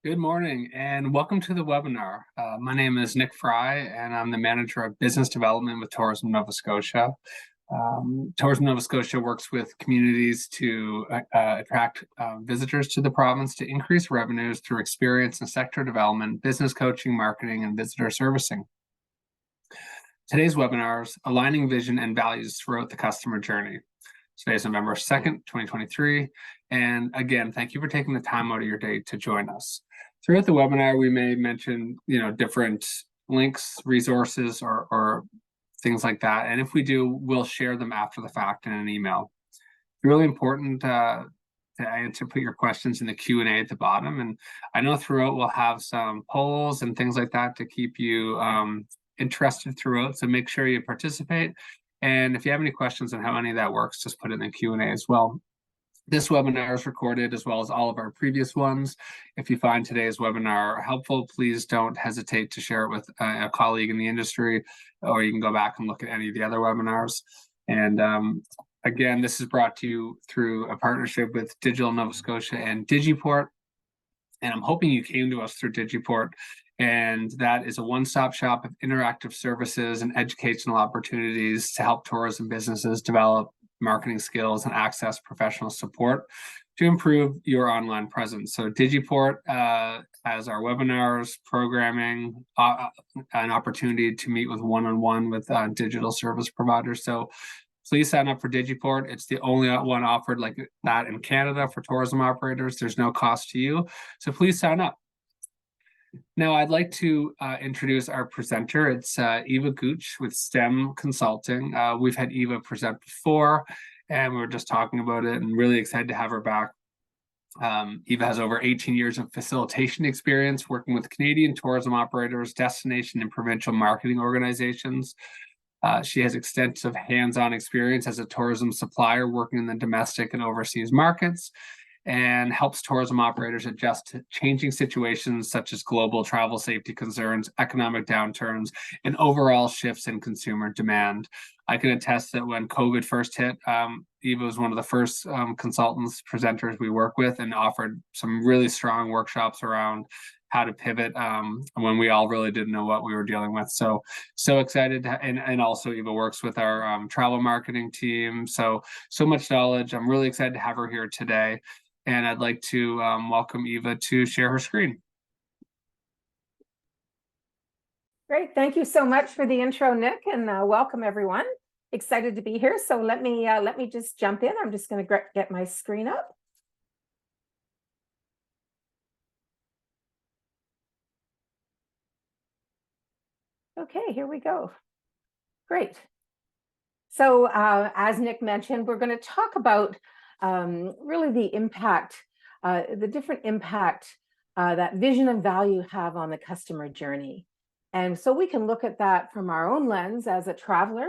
Good morning and welcome to the webinar. My name is Nick Fry and I'm the Manager of Business Development with Tourism Nova Scotia. Tourism Nova Scotia works with communities to attract visitors to the province to increase revenues through experience and sector development, business coaching, marketing, and visitor servicing. Today's webinar is Aligning Vision and Values Throughout the Customer Journey. Today is November 2nd, 2023. And again, thank you for taking the time out of your day to join us. Throughout the webinar, we may mention, different links, resources, or things like that. And if we do, we'll share them after the fact in an email. It's really important to put your questions in the Q&A at the bottom. And I know throughout we'll have some polls and things like that to keep you interested throughout. So make sure you participate. And if you have any questions on how any of that works, just put it in the Q&A as well. This webinar is recorded as well as all of our previous ones. If you find today's webinar helpful, please don't hesitate to share it with a colleague in the industry, or you can go back and look at any of the other webinars. And again, this is brought to you through a partnership with Digital Nova Scotia and Digiport. And I'm hoping you came to us through Digiport. And that is a one-stop shop of interactive services and educational opportunities to help tourism businesses develop marketing skills and access professional support to improve your online presence. So Digiport has our webinars, programming, an opportunity to meet with one-on-one with digital service providers. So please sign up for Digiport. It's the only one offered like that in Canada for tourism operators. There's no cost to you. So please sign up. Now, I'd like to introduce our presenter. It's Eva Gooch with STEM Consulting. We've had Eva present before, and we were just talking about it and really excited to have her back. Eva has over 18 years of facilitation experience working with Canadian tourism operators, destination and provincial marketing organizations. She has extensive hands-on experience as a tourism supplier working in the domestic and overseas markets, and helps tourism operators adjust to changing situations such as global travel safety concerns, economic downturns, and overall shifts in consumer demand. I can attest that when COVID first hit, Eva was one of the first consultants, presenters we work with, and offered some really strong workshops around how to pivot when we all really didn't know what we were dealing with. So excited. And also Eva works with our travel marketing team. So much knowledge. I'm really excited to have her here today. And I'd like to welcome Eva to share her screen. Great. Thank you so much for the intro, Nick, and welcome everyone. Excited to be here. So let me just jump in. I'm just going to get my screen up. Okay, here we go. Great. So as Nick mentioned, we're going to talk about really the impact, the different impact that vision and value have on the customer journey. And so we can look at that from our own lens as a traveler,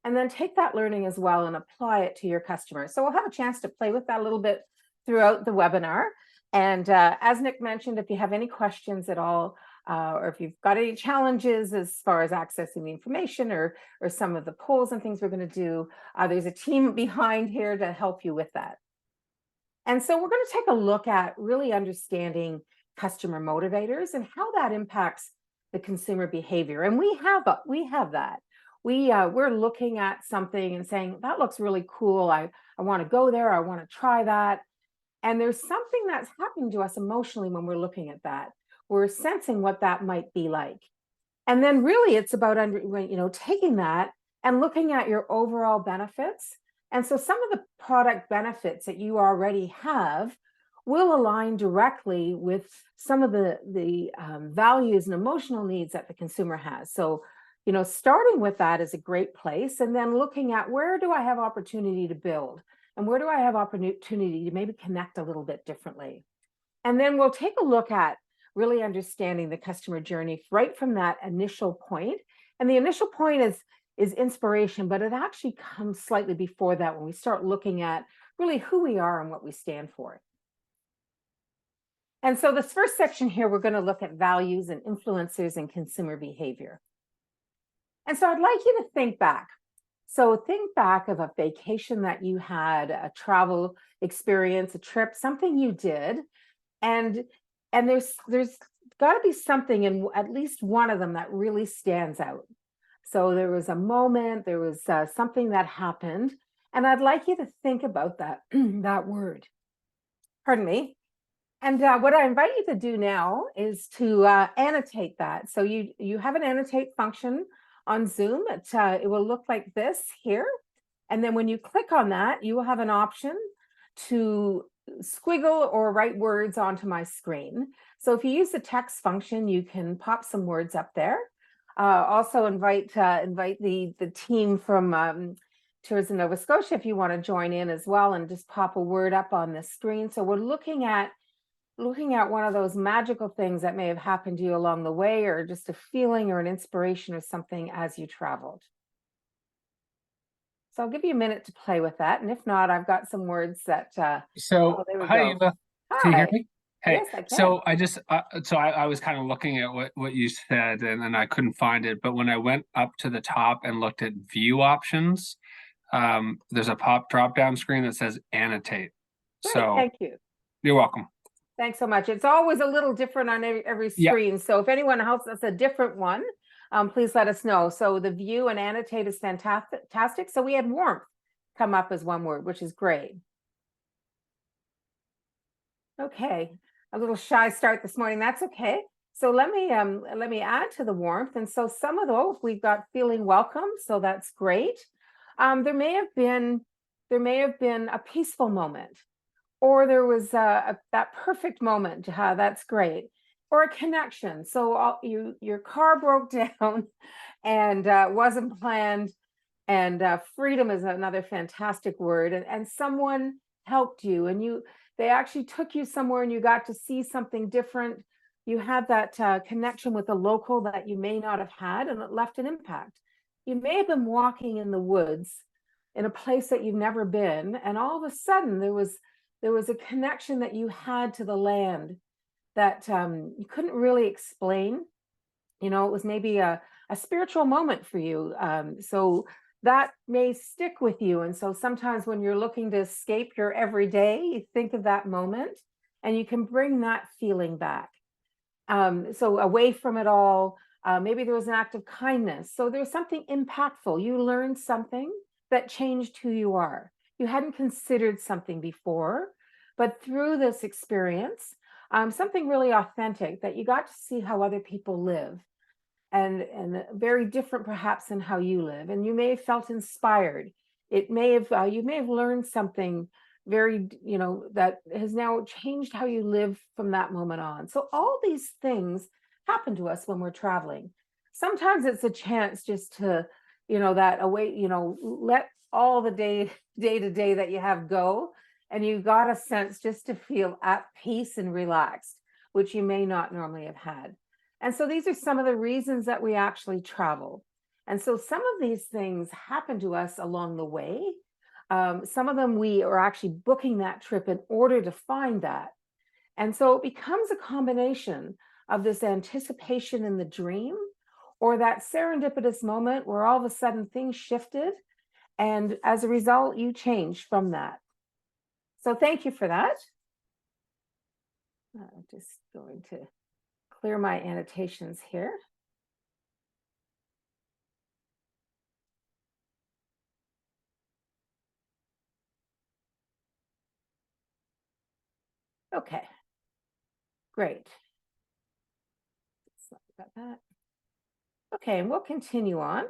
and then take that learning as well and apply it to your customers. So we'll have a chance to play with that a little bit throughout the webinar. And as Nick mentioned, if you have any questions at all, or if you've got any challenges as far as accessing the information or some of the polls and things we're going to do, there's a team behind here to help you with that. And so we're going to take a look at really understanding customer motivators and how that impacts the consumer behavior. And we have that. We're looking at something and saying, that looks really cool. I want to go there. I want to try that. And there's something that's happening to us emotionally when we're looking at that. We're sensing what that might be like. And then really it's about taking that and looking at your overall benefits. And so some of the product benefits that you already have will align directly with some of the values and emotional needs that the consumer has. So, starting with that is a great place. And then looking at, where do I have opportunity to build? And where do I have opportunity to maybe connect a little bit differently? And then we'll take a look at really understanding the customer journey right from that initial point. And the initial point is inspiration, but it actually comes slightly before that when we start looking at really who we are and what we stand for. And so this first section here, we're going to look at values and influencers and consumer behavior. And so I'd like you to think back. So think back of a vacation that you had, a travel experience, a trip, something you did. And And there's got to be something in at least one of them that really stands out. So there was a moment, there was something that happened, and I'd like you to think about that that word. Pardon me. And what I invite you to do now is to annotate that. So you have an annotate function on Zoom. It will look like this here. And then when you click on that, you will have an option to squiggle or write words onto my screen. So if you use the text function, you can pop some words up there. Also invite the team from Tourism Nova Scotia if you want to join in as well, and just pop a word up on the screen. So we're looking at one of those magical things that may have happened to you along the way, or just a feeling or an inspiration or something as you traveled. So I'll give you a minute to play with that. And if not, I've got some words that, So, there we hi, go. Eva. Can you hear Hi. me? Hey, Yes, I can. so I was kind of looking at what you said, and I couldn't find it. But when I went up to the top and looked at view options, there's a drop down screen that says annotate. Great, So thank you. you're welcome. Thanks so much. It's always a little different on every Yeah. screen. So if anyone else has a different one, please let us know. So the view and annotate is fantastic. So we had warmth come up as one word, which is great. Okay, a little shy start this morning. That's okay. So let me add to the warmth. And so some of those we've got feeling welcome. So that's great. There may have been a peaceful moment, or there was that perfect moment. That's great. Or a connection. So your car broke down and wasn't planned. And freedom is another fantastic word. And someone helped you, and they actually took you somewhere and you got to see something different. You had that connection with a local that you may not have had, and it left an impact. You may have been walking in the woods in a place that you've never been, and all of a sudden there was a connection that you had to the land that you couldn't really explain. It was maybe a spiritual moment for you. So that may stick with you. And so sometimes when you're looking to escape your everyday, you think of that moment and you can bring that feeling back. So away from it all, maybe there was an act of kindness. So there's something impactful. You learned something that changed who you are. You hadn't considered something before, but through this experience, something really authentic, that you got to see how other people live, and very different perhaps than how you live. And you may have felt inspired. You may have learned something very, that has now changed how you live from that moment on. So all these things happen to us when we're traveling. Sometimes it's a chance just to, that away, let all the day to day that you have go, and you got a sense just to feel at peace and relaxed, which you may not normally have had. And so these are some of the reasons that we actually travel. And so some of these things happen to us along the way. Some of them we are actually booking that trip in order to find that. And so it becomes a combination of this anticipation in the dream, or that serendipitous moment where all of a sudden things shifted. And as a result, you change from that. So thank you for that. I'm just going to clear my annotations here. Okay, great. Sorry about that. Okay, and we'll continue on.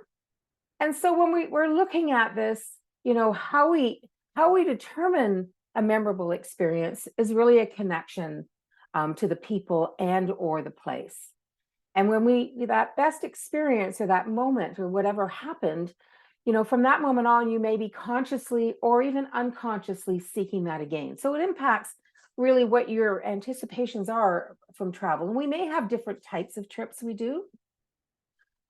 And so when we're looking at this, how we determine a memorable experience is really a connection to the people and or the place. And when that best experience or that moment or whatever happened, from that moment on, you may be consciously or even unconsciously seeking that again. So it impacts really what your anticipations are from travel. And we may have different types of trips we do.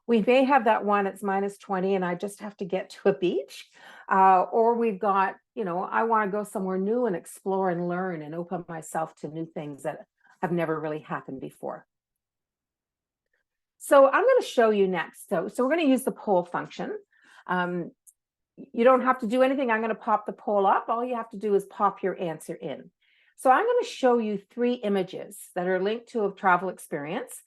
We may have that one, it's -20 and I just have to get to a beach. Or we've got, I want to go somewhere new and explore and learn and open myself to new things that have never really happened before. So I'm going to show you next. So we're going to use the poll function. You don't have to do anything. I'm going to pop the poll up. All you have to do is pop your answer in. So I'm going to show you 3 images that are linked to a travel experience.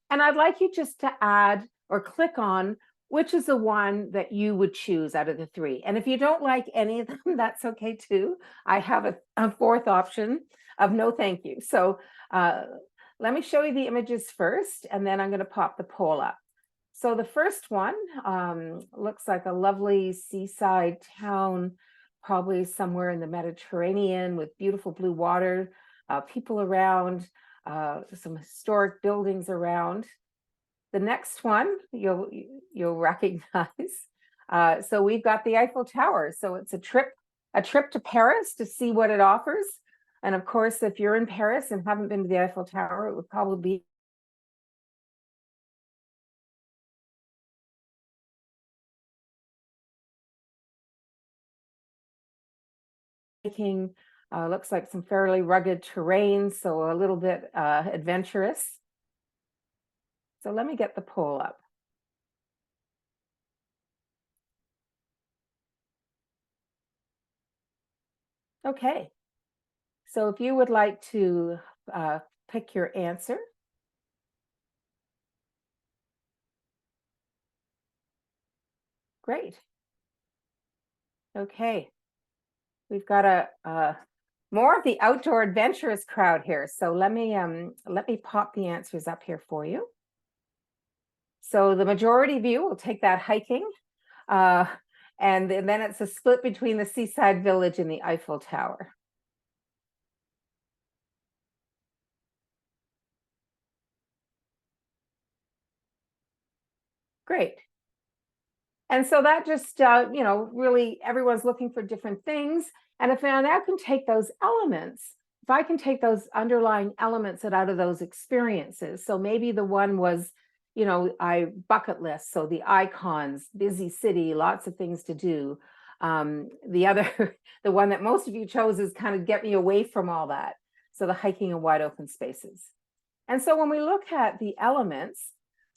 And I'd like you just to add or click on which is the one that you would choose out of the 3. And if you don't like any of them, that's okay too. I have a 4th option of no thank you. So let me show you the images first, and then I'm going to pop the poll up. So the first one looks like a lovely seaside town, probably somewhere in the Mediterranean with beautiful blue water, people around, some historic buildings around. The next one you'll recognize. So we've got the Eiffel Tower. So it's a trip to Paris to see what it offers. And of course, if you're in Paris and haven't been to the Eiffel Tower, it would probably be hiking. Looks like some fairly rugged terrain, so a little bit adventurous. So let me get the poll up. Okay. So if you would like to pick your answer. Great. Okay. We've got a more of the outdoor adventurous crowd here. So let me pop the answers up here for you. So the majority of you will take that hiking. And then it's a split between the seaside village and the Eiffel Tower. Great. And so that just, really everyone's looking for different things. And if I now can take those elements, if I can take those underlying elements out of those experiences. So maybe the one was, I bucket list. So the icons, busy city, lots of things to do. The other, the one that most of you chose is kind of get me away from all that. So the hiking in wide open spaces. And so when we look at the elements,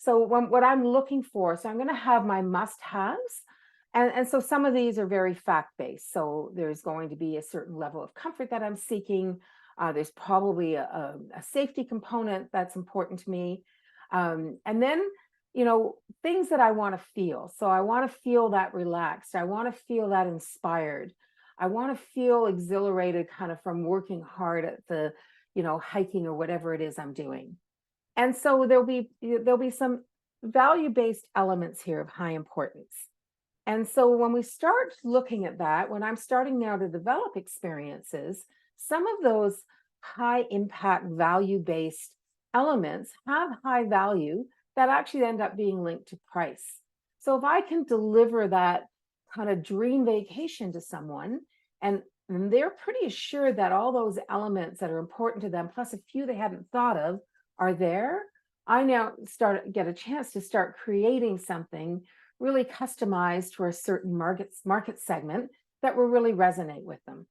so what I'm looking for, so I'm going to have my must-haves. And so some of these are very fact-based. So there's going to be a certain level of comfort that I'm seeking. There's probably a safety component that's important to me. And then, things that I want to feel. So I want to feel that relaxed. I want to feel that inspired. I want to feel exhilarated kind of from working hard at the, hiking or whatever it is I'm doing. And so there'll be some value-based elements here of high importance. And so when we start looking at that, when I'm starting now to develop experiences, some of those high impact value-based elements have high value that actually end up being linked to price. So if I can deliver that kind of dream vacation to someone, and they're pretty assured that all those elements that are important to them, plus a few they hadn't thought of, are there, I now get a chance to start creating something really customized for a certain market segment that will really resonate with them.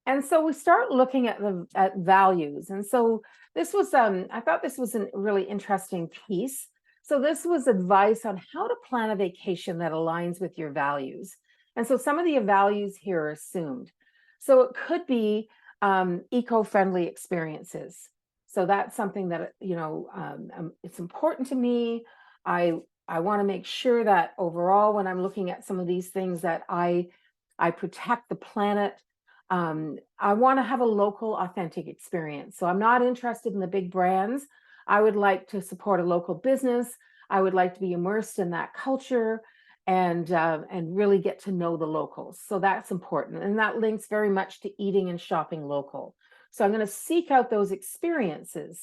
And so we start looking at values. And so this was I thought this was a really interesting piece. So this was advice on how to plan a vacation that aligns with your values. And so some of the values here are assumed. So it could be eco-friendly experiences. So that's something that, it's important to me. I want to make sure that overall, when I'm looking at some of these things, that I protect the planet. I want to have a local, authentic experience. So I'm not interested in the big brands. I would like to support a local business. I would like to be immersed in that culture and really get to know the locals. So that's important. And that links very much to eating and shopping local. So I'm going to seek out those experiences.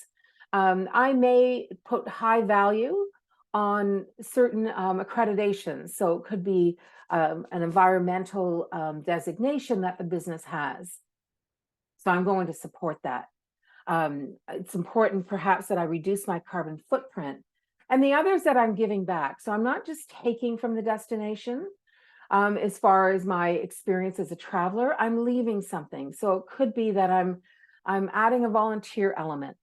I may put high value on certain accreditations. So it could be an environmental designation that the business has. So I'm going to support that. It's important perhaps that I reduce my carbon footprint. And the others that I'm giving back. So I'm not just taking from the destination. As far as my experience as a traveler, I'm leaving something. So it could be that I'm adding a volunteer element.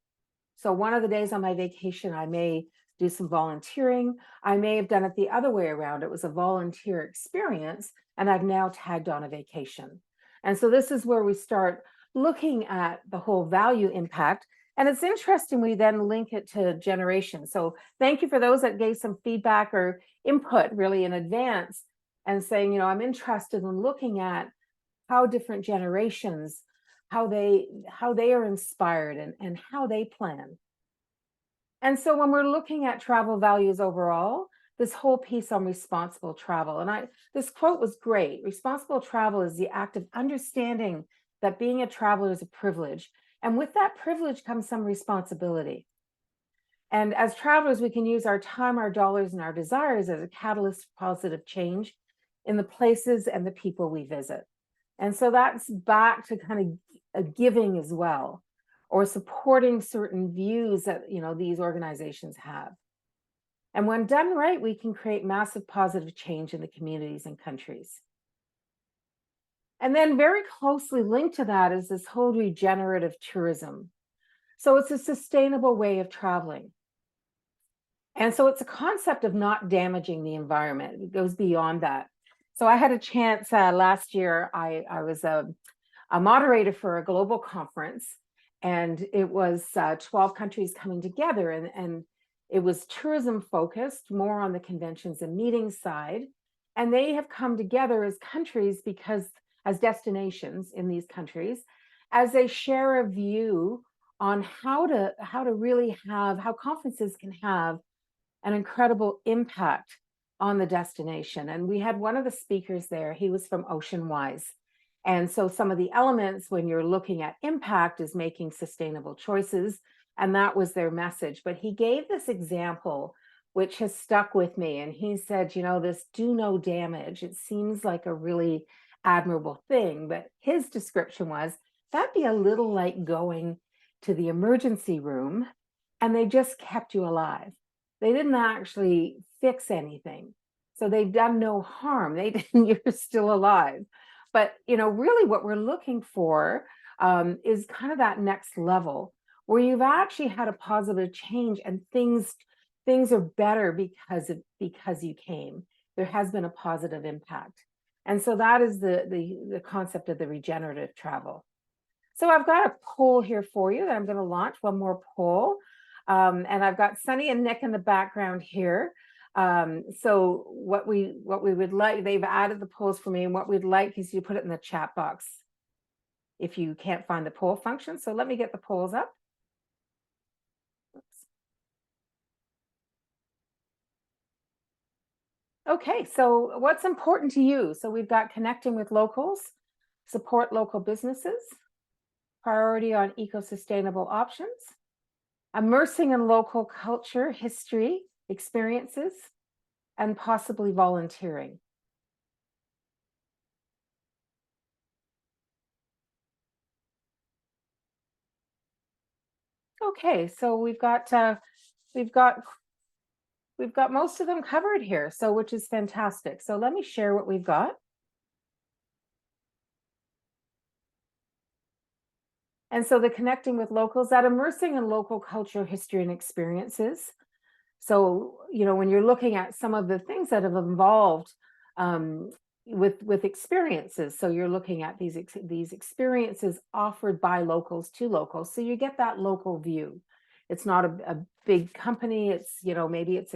So one of the days on my vacation, I may do some volunteering. I may have done it the other way around. It was a volunteer experience, and I've now tagged on a vacation. And so this is where we start looking at the whole value impact. And it's interesting, we then link it to generations. So thank you for those that gave some feedback or input really in advance and saying, you know, I'm interested in looking at how different generations, how they are inspired and how they plan. And so when we're looking at travel values overall, this whole piece on responsible travel, and this quote was great. Responsible travel is the act of understanding that being a traveler is a privilege. And with that privilege comes some responsibility. And as travelers, we can use our time, our dollars, and our desires as a catalyst for positive change in the places and the people we visit. And so that's back to kind of a giving as well, or supporting certain views that, you know, these organizations have. And when done right, we can create massive positive change in the communities and countries. And then very closely linked to that is this whole regenerative tourism. So it's a sustainable way of traveling. And so it's a concept of not damaging the environment. It goes beyond that. So I had a chance last year, I was a moderator for a global conference, and it was 12 countries coming together, and it was tourism focused, more on the conventions and meetings side. And they have come together as countries because as destinations in these countries, as they share a view on how to really have, how conferences can have an incredible impact on the destination. And we had one of the speakers there, he was from Oceanwise. And so some of the elements when you're looking at impact is making sustainable choices. And that was their message. But he gave this example, which has stuck with me. And he said, you know, this do no damage, it seems like a really admirable thing. But his description was that'd be a little like going to the emergency room and they just kept you alive. They didn't actually fix anything. So they've done no harm. They didn't, you're still alive. But, you know, really what we're looking for is kind of that next level where you've actually had a positive change and things are better because you came. There has been a positive impact. And so that is the concept of the regenerative travel. So I've got a poll here for you that I'm going to launch, one more poll. And I've got Sunny and Nick in the background here. So what we would like, they've added the polls for me, and what we'd like is you put it in the chat box if you can't find the poll function. So let me get the polls up. Oops. Okay, so what's important to you? So we've got connecting with locals, support local businesses, priority on eco-sustainable options, immersing in local culture, history, experiences, and possibly volunteering. Okay, so we've got most of them covered here, so which is fantastic. So let me share what we've got. And so the connecting with locals, that immersing in local culture, history, and experiences. So, you know, when you're looking at some of the things that have involved with experiences, so you're looking at these experiences offered by locals to locals, so you get that local view. It's not a big company. It's, you know, maybe it's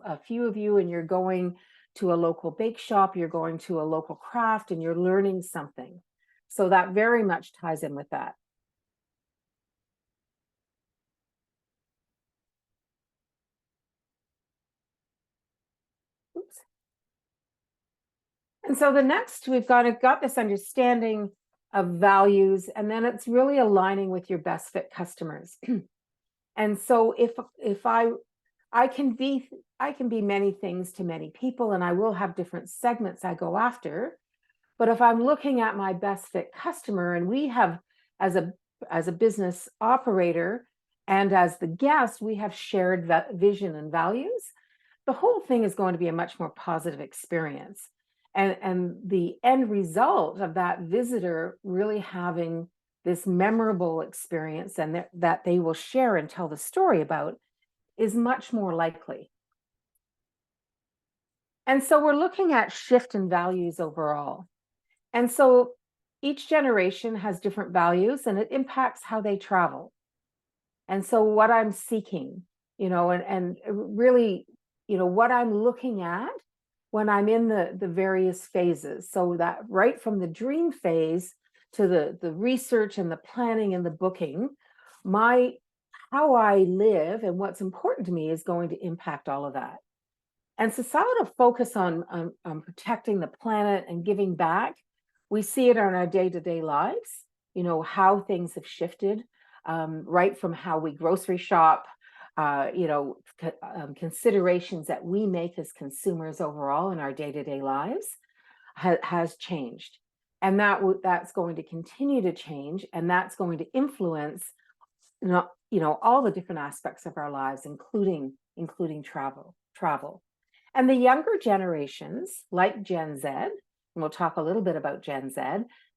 a few of you, and you're going to a local bake shop, you're going to a local craft, and you're learning something. So that very much ties in with that. Oops. And so the next, we've got this understanding of values, and then it's really aligning with your best fit customers. And so if I can be many things to many people, and I will have different segments I go after. But if I'm looking at my best fit customer, and we have as a business operator and as the guest, we have shared vision and values, the whole thing is going to be a much more positive experience. And the end result of that visitor really having this memorable experience and that they will share and tell the story about is much more likely. And so we're looking at shift in values overall. And so each generation has different values and it impacts how they travel. And so what I'm seeking, and really, what I'm looking at when I'm in the various phases. So that right from the dream phase to the research and the planning and the booking, my how I live and what's important to me is going to impact all of that. And societal focus on protecting the planet and giving back, we see it in our day-to-day lives, how things have shifted, right from how we grocery shop, considerations that we make as consumers overall in our day-to-day lives has changed. And that's going to continue to change, and that's going to influence all the different aspects of our lives, including travel. And the younger generations, like Gen Z, and we'll talk a little bit about Gen Z,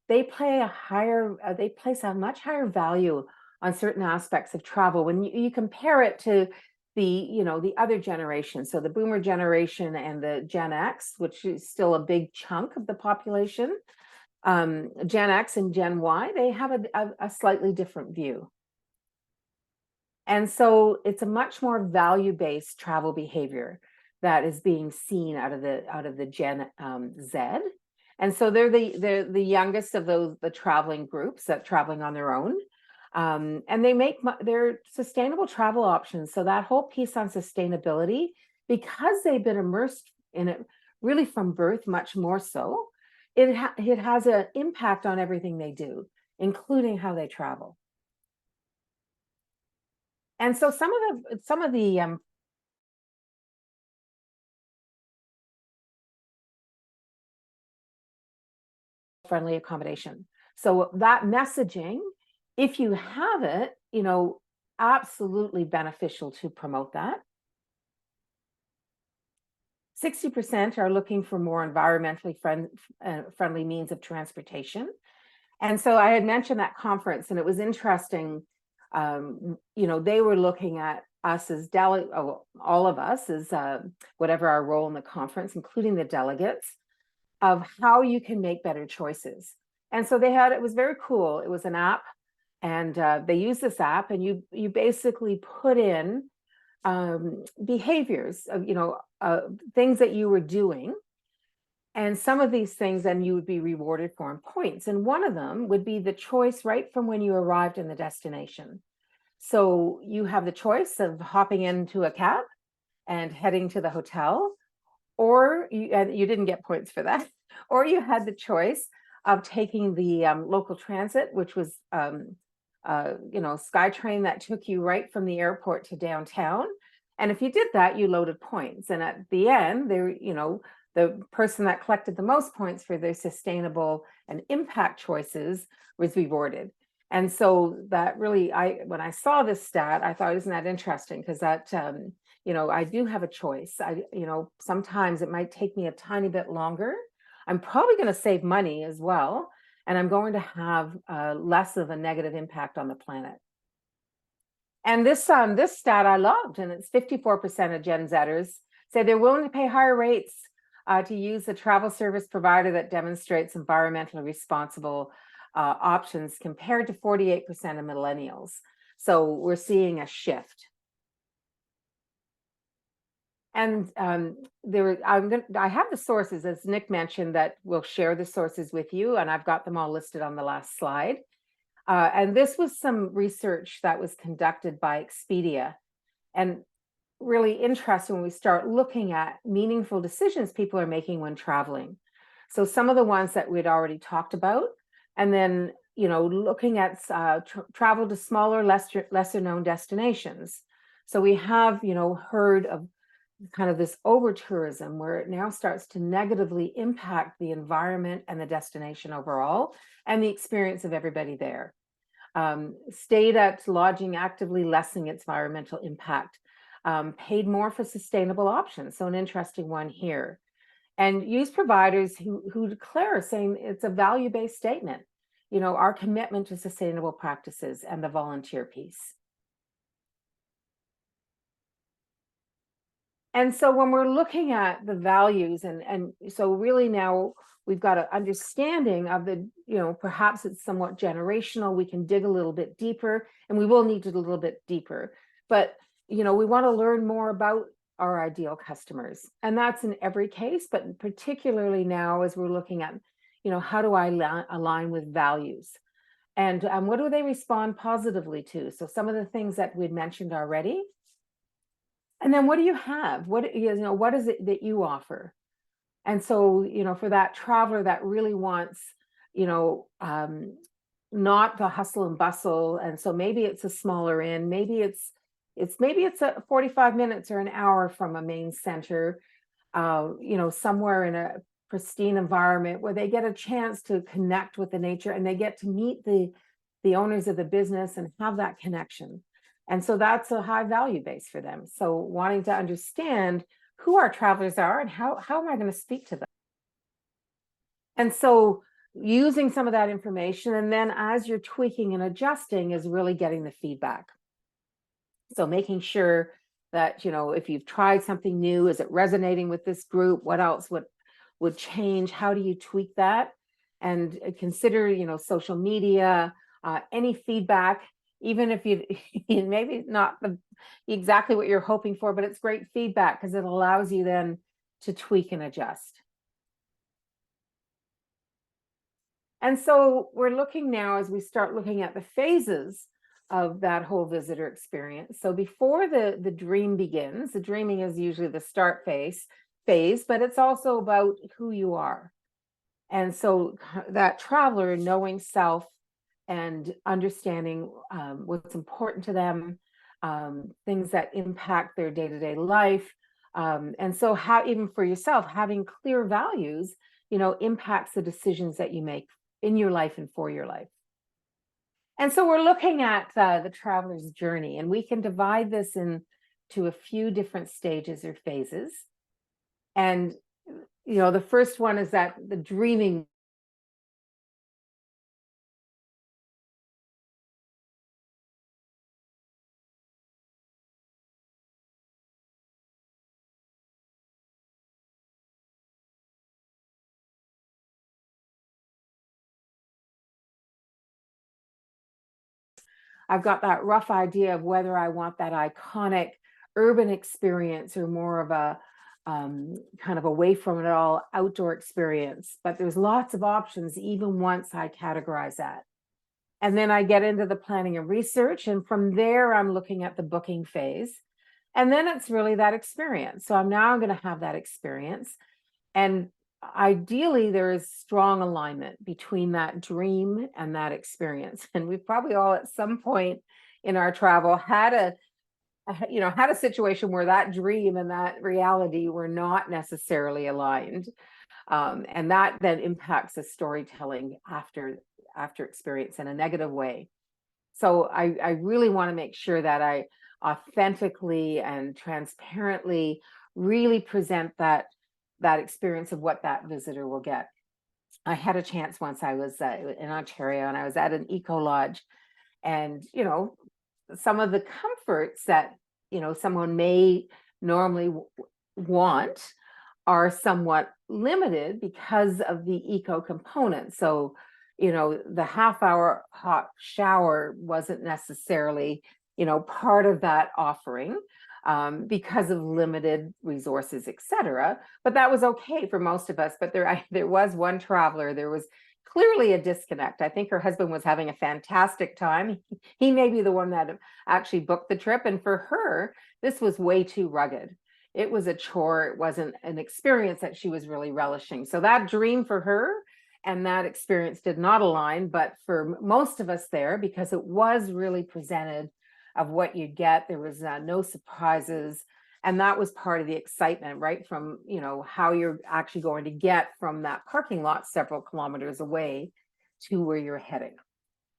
they place a much higher value on certain aspects of travel when you compare it to the other generations. So the Boomer generation and the Gen X, which is still a big chunk of the population. Gen X and Gen Y, they have a slightly different view. And so it's a much more value-based travel behavior that is being seen out of the Gen Z. And so they're the youngest of the traveling groups that traveling on their own. And they make their sustainable travel options. So that whole piece on sustainability, because they've been immersed in it really from birth, much more so, it has an impact on everything they do, including how they travel. And so some of the friendly accommodation. So that messaging, if you have it, absolutely beneficial to promote that. 60% are looking for more environmentally friendly means of transportation. And so I had mentioned that conference, and it was interesting. They were looking at us as all of us as whatever our role in the conference, including the delegates, of how you can make better choices. And so it was very cool. It was an app, and they use this app, and you basically put in behaviors of things that you were doing, and some of these things then you would be rewarded for in points. And one of them would be the choice right from when you arrived in the destination. So you have the choice of hopping into a cab and heading to the hotel, or you didn't get points for that, or you had the choice of taking the local transit, which was SkyTrain that took you right from the airport to downtown. And if you did that, you loaded points. And at the end, the person that collected the most points for their sustainable and impact choices was rewarded. And so that really, when I saw this stat, I thought, isn't that interesting? Because that, I do have a choice. Sometimes it might take me a tiny bit longer. I'm probably going to save money as well. And I'm going to have less of a negative impact on the planet. And this stat I loved, and it's 54% of Gen Zers say they're willing to pay higher rates to use a travel service provider that demonstrates environmentally responsible options compared to 48% of millennials. So we're seeing a shift. And I have the sources, as Nick mentioned, that we'll share the sources with you, and I've got them all listed on the last slide. And this was some research that was conducted by Expedia, and really interesting when we start looking at meaningful decisions people are making when traveling. So some of the ones that we'd already talked about, and then looking at travel to smaller, lesser known destinations. So we have heard of kind of this over tourism where it now starts to negatively impact the environment and the destination overall and the experience of everybody there. Stayed at lodging actively lessening its environmental impact. Paid more for sustainable options. So an interesting one here. And use providers who declare, saying it's a value-based statement, our commitment to sustainable practices and the volunteer piece. And so when we're looking at the values, and so really now we've got an understanding of the, perhaps it's somewhat generational. We can dig a little bit deeper, and we will need to do a little bit deeper. But, we want to learn more about our ideal customers. And that's in every case, but particularly now as we're looking at, how do I align with values? And what do they respond positively to? So some of the things that we'd mentioned already. And then what do you have? What is it that you offer? And so, for that traveler that really wants, not the hustle and bustle. And so maybe it's a smaller inn, maybe it's a 45 minutes or an hour from a main center, somewhere in a pristine environment where they get a chance to connect with the nature, and they get to meet the owners of the business and have that connection. And so that's a high value base for them. So wanting to understand who our travelers are and how am I going to speak to them? And so using some of that information, and then as you're tweaking and adjusting, is really getting the feedback. So making sure that, if you've tried something new, is it resonating with this group? What else would change? How do you tweak that? And consider, social media, any feedback, even if you maybe not exactly what you're hoping for, but it's great feedback because it allows you then to tweak and adjust. And so we're looking now, as we start looking at the phases of that whole visitor experience. So before the dream begins, the dreaming is usually the start phase, but it's also about who you are. And so that traveler knowing self and understanding what's important to them, things that impact their day-to-day life. And so how, even for yourself, having clear values, impacts the decisions that you make in your life and for your life. And so we're looking at the traveler's journey, and we can divide this into a few different stages or phases. And, the first one is that the dreaming. I've got that rough idea of whether I want that iconic urban experience or more of a kind of away from it all outdoor experience. But there's lots of options even once I categorize that. And then I get into the planning and research. And from there, I'm looking at the booking phase. And then it's really that experience. So I'm now going to have that experience. And ideally, there is strong alignment between that dream and that experience. And we've probably all at some point in our travel had a situation where that dream and that reality were not necessarily aligned. And that then impacts the storytelling after experience in a negative way. So I really want to make sure that I authentically and transparently really present that experience of what that visitor will get. I had a chance once. I was in Ontario, and I was at an eco lodge, and some of the comforts that someone may normally want are somewhat limited because of the eco component. So the half-hour hot shower wasn't necessarily part of that offering, because of limited resources, etc. But that was okay for most of us. But there was one traveler, there was clearly a disconnect. I think her husband was having a fantastic time. He may be the one that actually booked the trip. And for her, this was way too rugged. It was a chore. It wasn't an experience that she was really relishing. So that dream for her and that experience did not align. But for most of us there, because it was really presented of what you get, there was no surprises, and that was part of the excitement, right? From how you're actually going to get from that parking lot several kilometers away to where you're heading.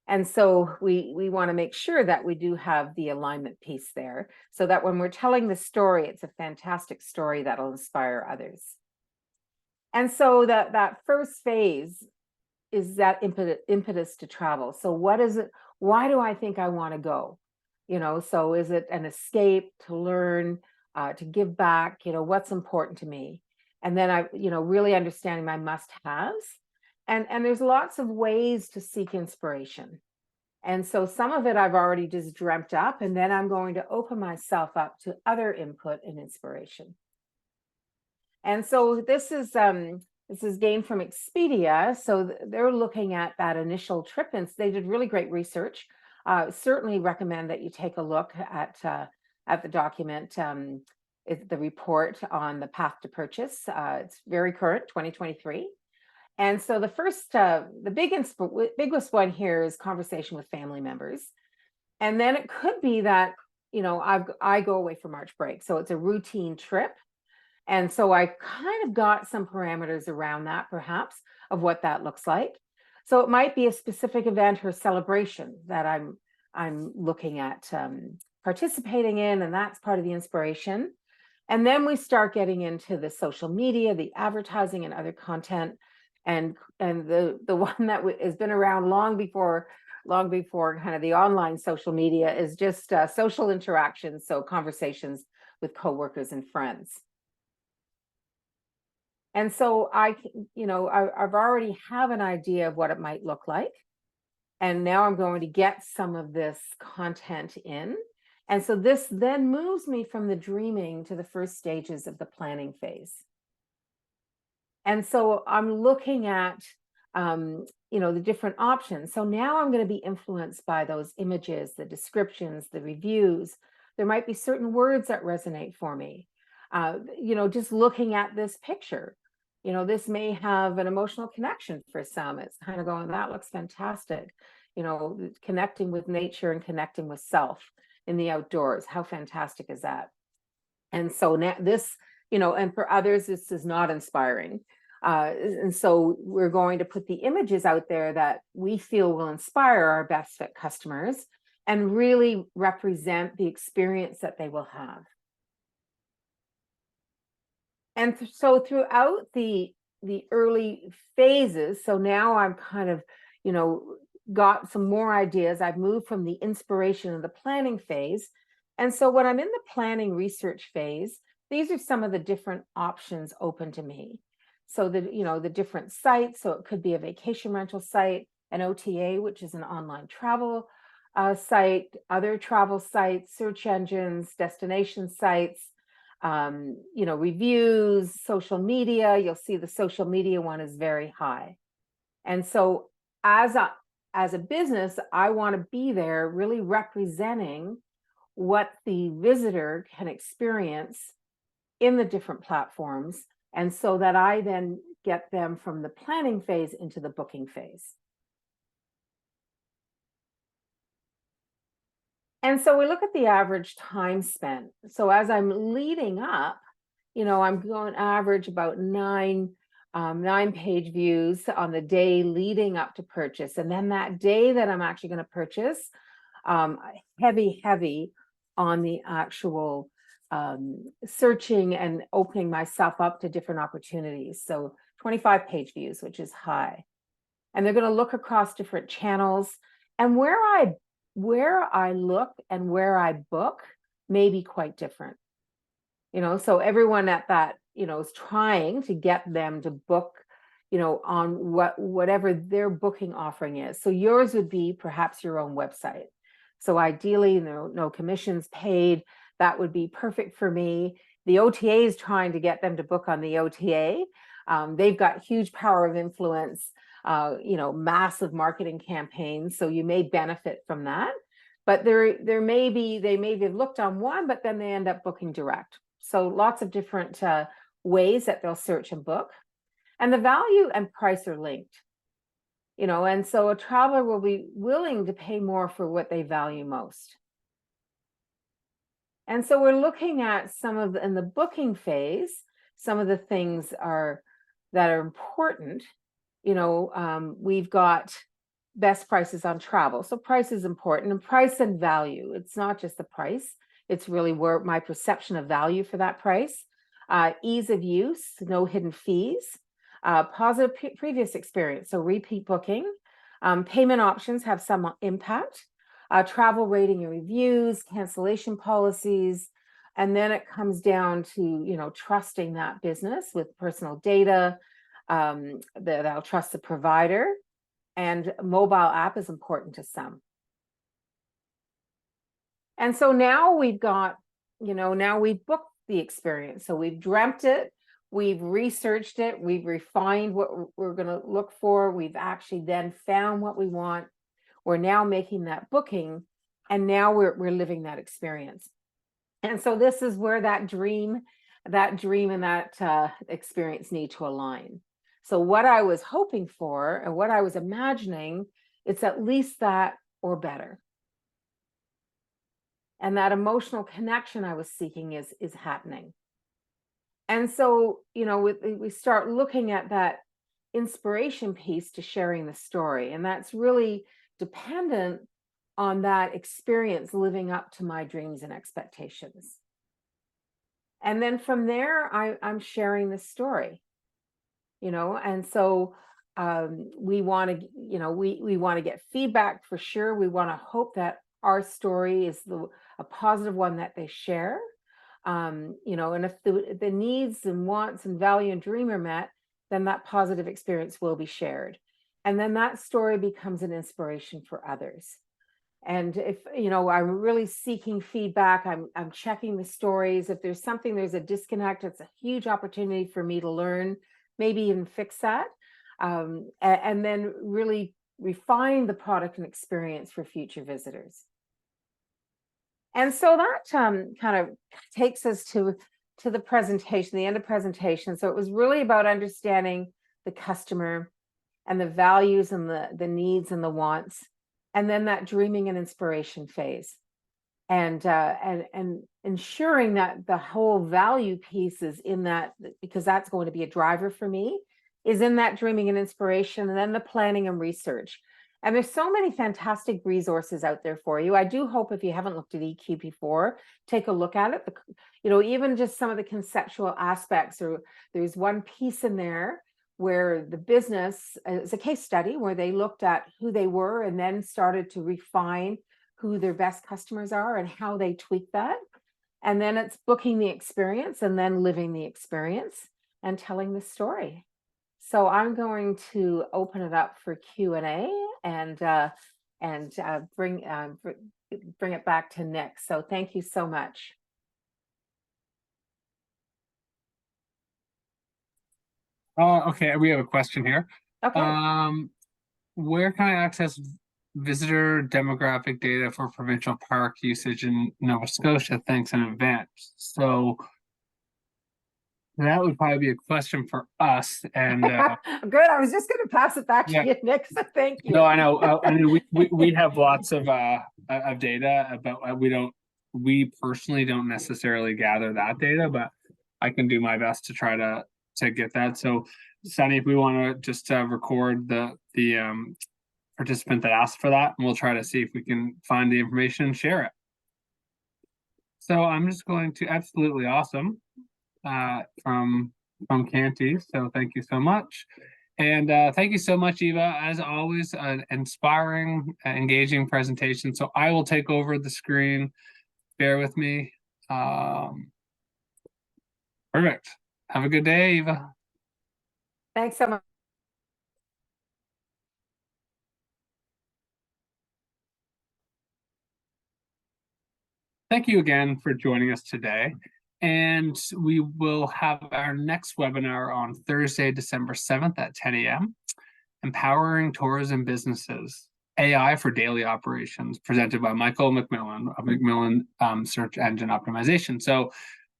And so we want to make sure that we do have the alignment piece there, so that when we're telling the story, it's a fantastic story that'll inspire others. And so that first phase is that impetus to travel. So what is it? Why do I think I want to go? So is it an escape, to learn, to give back? What's important to me? And then really understanding my must-haves. And there's lots of ways to seek inspiration. And so some of it I've already just dreamt up, and then I'm going to open myself up to other input and inspiration. And so this is gained from Expedia. So they're looking at that initial trip, and they did really great research. Certainly recommend that you take a look at the document, the report on the path to purchase. It's very current, 2023. And so the biggest one here is conversation with family members. And then it could be that, I go away for March break. So it's a routine trip. And so I kind of got some parameters around that, perhaps, of what that looks like. So it might be a specific event or celebration that I'm looking at participating in, and that's part of the inspiration. And then we start getting into the social media, the advertising, and other content. And the one that has been around long before kind of the online social media is just social interactions, so conversations with coworkers and friends. And so I've already have an idea of what it might look like. And now I'm going to get some of this content in. And so this then moves me from the dreaming to the first stages of the planning phase. And so I'm looking at, the different options. So now I'm going to be influenced by those images, the descriptions, the reviews. There might be certain words that resonate for me. Just looking at this picture, this may have an emotional connection for some. It's kind of going, that looks fantastic. Connecting with nature and connecting with self in the outdoors. How fantastic is that? And so now this, and for others, this is not inspiring. And so we're going to put the images out there that we feel will inspire our best fit customers and really represent the experience that they will have. And so throughout the early phases, so now I'm kind of, got some more ideas. I've moved from the inspiration of the planning phase. And so when I'm in the planning research phase, these are some of the different options open to me. So the different sites, so it could be a vacation rental site, an OTA, which is an online travel site, other travel sites, search engines, destination sites, reviews, social media. You'll see the social media one is very high. And so as a business, I want to be there really representing what the visitor can experience in the different platforms. And so that I then get them from the planning phase into the booking phase. And so we look at the average time spent. So as I'm leading up, I'm going to average about nine page views on the day leading up to purchase. And then that day that I'm actually going to purchase, heavy on the actual searching and opening myself up to different opportunities. So 25 page views, which is high. And they're going to look across different channels. And where I look and where I book may be quite different. So everyone at that, is trying to get them to book, on whatever their booking offering is. So yours would be perhaps your own website. So ideally, no commissions paid. That would be perfect for me. The OTA is trying to get them to book on the OTA. They've got huge power of influence, massive marketing campaigns. So you may benefit from that. But they may have looked on one, but then they end up booking direct. So lots of different ways that they'll search and book. And the value and price are linked. And so a traveler will be willing to pay more for what they value most. And so we're looking at in the booking phase, some of the things that are important. We've got best prices on travel. So price is important, and price and value. It's not just the price. It's really where my perception of value for that price. Ease of use, no hidden fees. Positive previous experience, so repeat booking. Payment options have some impact. Travel rating and reviews, cancellation policies, And then it comes down to, trusting that business with personal data, that I'll trust the provider, and mobile app is important to some. And so now now we've booked the experience. So we've dreamt it, we've researched it, we've refined what we're going to look for. We've actually then found what we want. We're now making that booking, and now we're living that experience. And so this is where that dream and that experience need to align. So what I was hoping for and what I was imagining, it's at least that or better. And that emotional connection I was seeking is happening. And so, we start looking at that inspiration piece to sharing the story. And that's really dependent on that experience living up to my dreams and expectations. And then from there, I'm sharing the story, and so we want to, we want to get feedback for sure. We want to hope that our story is a positive one that they share. And if the needs and wants and value and dream are met, then that positive experience will be shared. And then that story becomes an inspiration for others. And if, I'm really seeking feedback, I'm checking the stories. If there's a disconnect, it's a huge opportunity for me to learn, maybe even fix that. And then really refine the product and experience for future visitors. And so that kind of takes us to the presentation, the end of presentation. So it was really about understanding the customer and the values and the needs and the wants, and then that dreaming and inspiration phase, and ensuring that the whole value piece is in that, because that's going to be a driver for me, is in that dreaming and inspiration, and then the planning and research. And there's so many fantastic resources out there for you. I do hope if you haven't looked at EQ before, take a look at it. Even just some of the conceptual aspects, or there's one piece in there where the business is a case study where they looked at who they were and then started to refine who their best customers are and how they tweak that. And then it's booking the experience and then living the experience and telling the story. So I'm going to open it up for Q&A and bring it back to Nick. So thank you so much. Okay, we have a question here. Okay. Where can I access visitor demographic data for provincial park usage in Nova Scotia? Thanks in advance. So that would probably be a question for us. And good. I was just going to pass it back to you, Nick. So thank you. No, I know. I mean, we have lots of data, but we personally don't necessarily gather that data, but I can do my best to try to get that. So, Sunny, if we want to just record the participant that asked for that, and we'll try to see if we can find the information and share it. So I'm just going to absolutely awesome from Canty. So thank you so much. And thank you so much, Eva. As always, an inspiring, engaging presentation. So I will take over the screen. Bear with me. Perfect. Have a good day, Eva. Thanks so much. Thank you again for joining us today. And we will have our next webinar on Thursday, December 7th at 10 a.m. Empowering Tourism Businesses, AI for Daily Operations, presented by Michael McMillan of McMillan Search Engine Optimization. So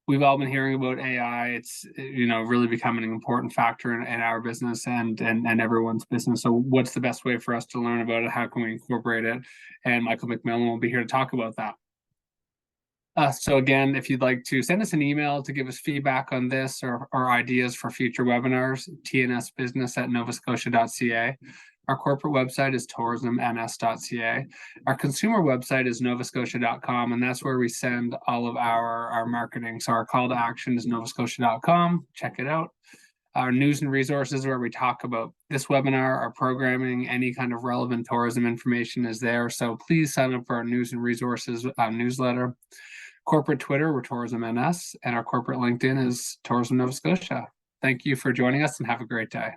we've all been hearing about AI. It's really becoming an important factor in our business and everyone's business. So what's the best way for us to learn about it? How can we incorporate it? And Michael McMillan will be here to talk about that. So again, if you'd like to send us an email to give us feedback on this or ideas for future webinars, tnsbusiness@novascotia.ca. Our corporate website is tourismns.ca. Our consumer website is novascotia.com, and that's where we send all of our marketing. So our call to action is novascotia.com. Check it out. Our news and resources, where we talk about this webinar, our programming, any kind of relevant tourism information is there. So please sign up for our news and resources newsletter. corporate Twitter, we're Tourism NS, and our corporate LinkedIn is Tourism Nova Scotia. Thank you for joining us and have a great day.